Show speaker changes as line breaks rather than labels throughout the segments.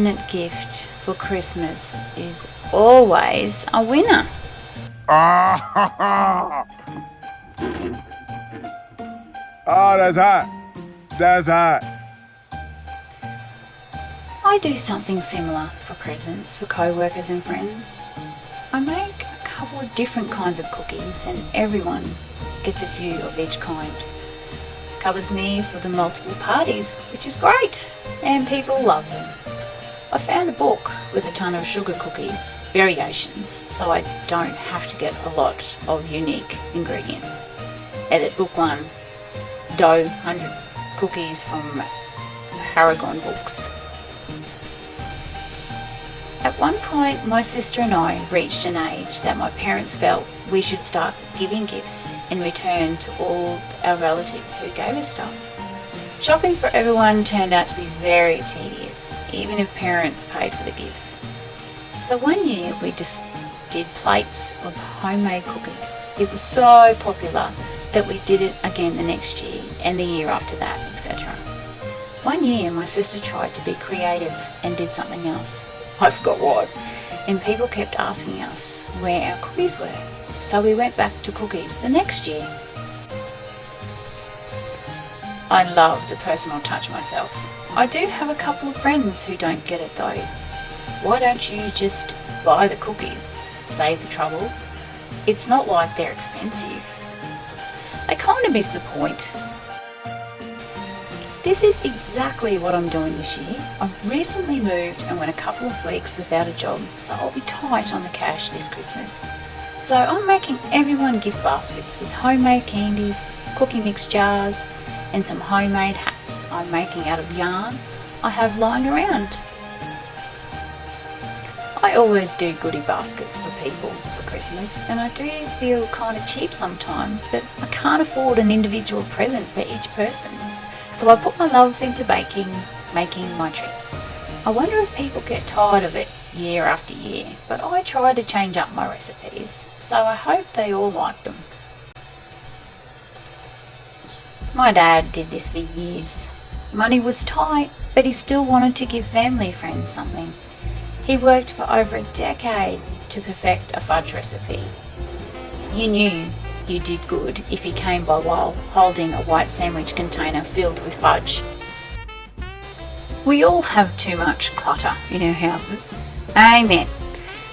ultimate gift for Christmas is always a winner.
Ah, oh, that's hot. That's hot.
I do something similar for presents for co-workers and friends. I make a couple of different kinds of cookies and everyone gets a few of each kind. Covers me for the multiple parties, which is great, and people love them. I found a book with a ton of sugar cookies, variations, so I don't have to get a lot of unique ingredients. Edit book 1, dough 100 cookies from Paragon Books. At one point, my sister and I reached an age that my parents felt we should start giving gifts in return to all our relatives who gave us stuff. Shopping for everyone turned out to be very tedious, even if parents paid for the gifts. So one year we just did plates of homemade cookies. It was so popular that we did it again the next year and the year after that, etc. One year my sister tried to be creative and did something else. I forgot what, and people kept asking us where our cookies were, so we went back to cookies the next year. I love the personal touch myself. I do have a couple of friends who don't get it though. Why don't you just buy the cookies? Save the trouble. It's not like they're expensive. I kind of miss the point. This is exactly what I'm doing this year. I've recently moved and went a couple of weeks without a job, so I'll be tight on the cash this Christmas. So I'm making everyone gift baskets with homemade candies, cookie mix jars, and some homemade hats I'm making out of yarn I have lying around. I always do goodie baskets for people for Christmas, and I do feel kind of cheap sometimes, but I can't afford an individual present for each person. So I put my love into baking, making my treats. I wonder if people get tired of it year after year, but I try to change up my recipes, so I hope they all like them. My dad did this for years. Money was tight, but he still wanted to give family friends something. He worked for over a decade to perfect a fudge recipe. You knew you did good if he came by while holding a white sandwich container filled with fudge. We all have too much clutter in our houses. Amen.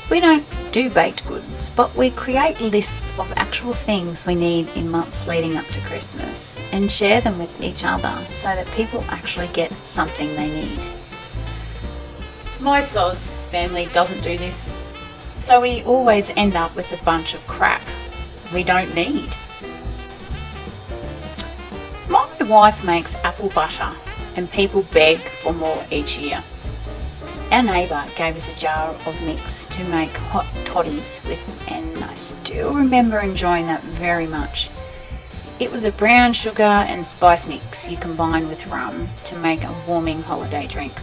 We don't do baked goods, but we create lists of actual things we need in months leading up to Christmas and share them with each other so that people actually get something they need. My soz family doesn't do this, so we always end up with a bunch of crap we don't need. My wife makes apple butter and people beg for more each year. Our neighbour gave us a jar of mix to make hot toddies with, and I still remember enjoying that very much. It was a brown sugar and spice mix you combine with rum to make a warming holiday drink.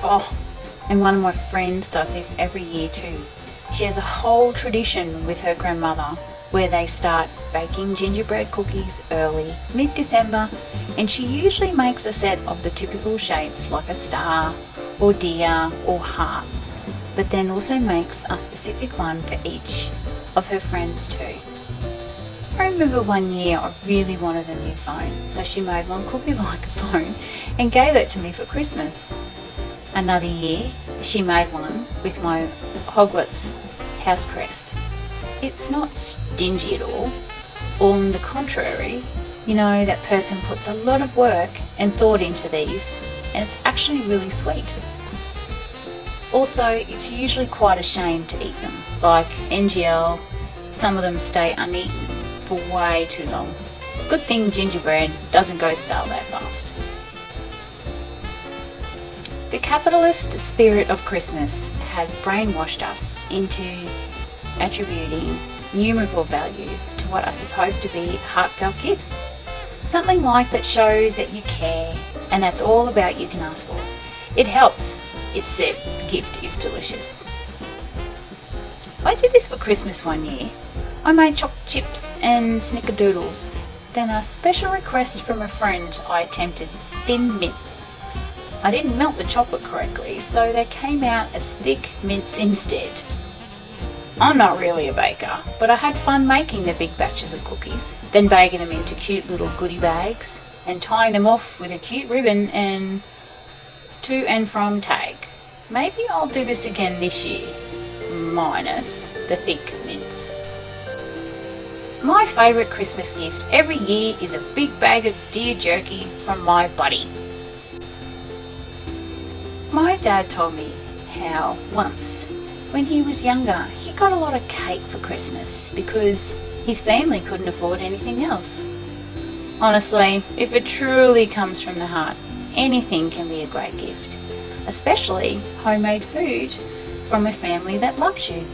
Oh, and one of my friends does this every year too. She has a whole tradition with her grandmother where they start baking gingerbread cookies early, mid-December, and she usually makes a set of the typical shapes like a star or deer or heart, but then also makes a specific one for each of her friends too. I remember one year I really wanted a new phone, so she made one cookie like a phone and gave it to me for Christmas. Another year, she made one with my Hogwarts house crest. It's not stingy at all. On the contrary, you know, that person puts a lot of work and thought into these, and it's actually really sweet. Also, it's usually quite a shame to eat them. Like NGL, some of them stay uneaten for way too long. Good thing gingerbread doesn't go stale that fast. The capitalist spirit of Christmas has brainwashed us into attributing numerable values to what are supposed to be heartfelt gifts. Something like that shows that you care and that's all about you can ask for. It helps if said gift is delicious. I did this for Christmas one year. I made chocolate chips and snickerdoodles. Then a special request from a friend, I attempted thin mints. I didn't melt the chocolate correctly, so they came out as thick mints instead. I'm not really a baker, but I had fun making the big batches of cookies, then bagging them into cute little goodie bags and tying them off with a cute ribbon and to and from tag. Maybe I'll do this again this year, minus the thick mints. My favourite Christmas gift every year is a big bag of deer jerky from my buddy. My dad told me how once, when he was younger, he got a lot of cake for Christmas because his family couldn't afford anything else. Honestly, if it truly comes from the heart, anything can be a great gift, especially homemade food from a family that loves you.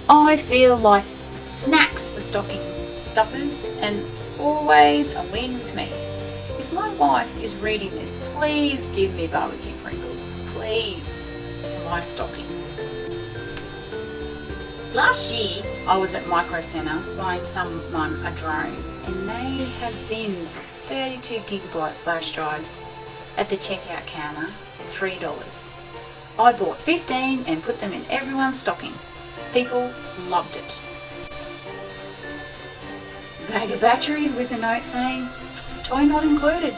I feel like snacks for stocking stuffers and always a win with me. If my wife is reading this, please give me barbecue Pringles, please, for my stocking. Last year I was at Micro Centre buying someone a drone and they have bins of 32 gigabyte flash drives at the checkout counter for $3. I bought 15 and put them in everyone's stocking. People loved it. Bag of batteries with a note saying, toy not included.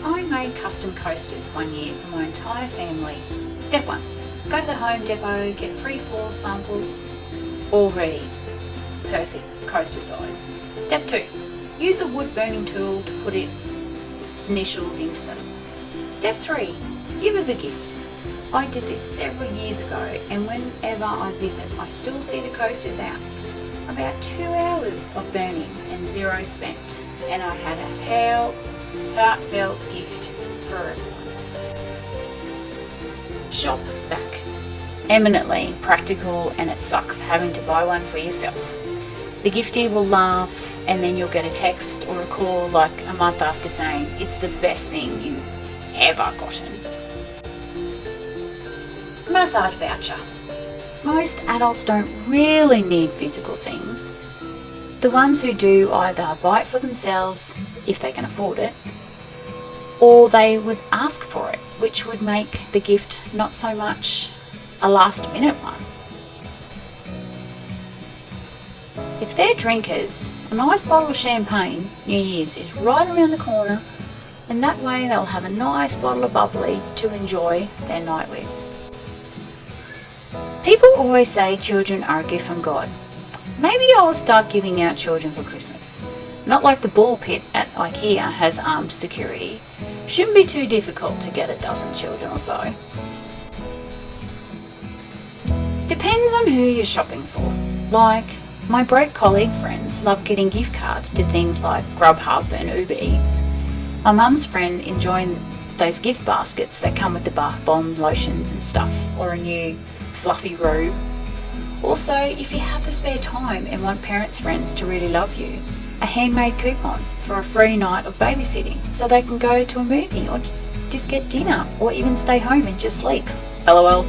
I made custom coasters one year for my entire family. Step 1. Go to the Home Depot, get free floor samples, all ready. Perfect coaster size. Step 2. Use a wood burning tool to put initials into them. Step 3. Give as a gift. I did this several years ago and whenever I visit I still see the coasters out. About 2 hours of burning and 0 spent, and I had a heartfelt gift for everyone. Shop back. Eminently practical, and it sucks having to buy one for yourself. The giftee will laugh and then you'll get a text or a call like a month after saying it's the best thing you've ever gotten. Massage voucher. Most adults don't really need physical things. The ones who do either buy it for themselves, if they can afford it, or they would ask for it, which would make the gift not so much a last minute one. If they're drinkers, a nice bottle of champagne, New Year's, is right around the corner, and that way they'll have a nice bottle of bubbly to enjoy their night with. People always say children are a gift from God. Maybe I'll start giving out children for Christmas. Not like the ball pit at IKEA has armed security. Shouldn't be too difficult to get a dozen children or so. Depends on who you're shopping for. Like, my broke colleague friends love getting gift cards to things like Grubhub and Uber Eats. My mum's friend enjoying those gift baskets that come with the bath bomb, lotions and stuff, or a new fluffy robe. Also, if you have the spare time and want parents' friends to really love you, a handmade coupon for a free night of babysitting so they can go to a movie or just get dinner or even stay home and just sleep. LOL.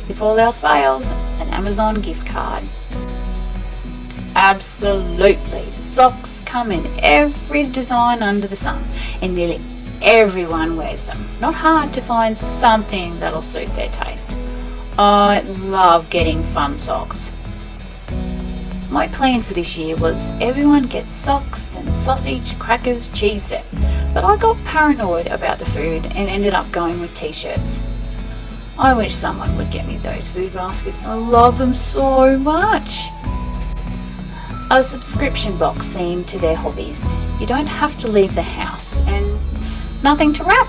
If all else fails, an Amazon gift card. Absolutely. Socks come in every design under the sun and nearly everyone wears them. Not hard to find something that'll suit their taste. I love getting fun socks. My plan for this year was everyone gets socks and sausage, crackers, cheese set, but I got paranoid about the food and ended up going with t-shirts. I wish someone would get me those food baskets. I love them so much. A subscription box themed to their hobbies. You don't have to leave the house and nothing to wrap.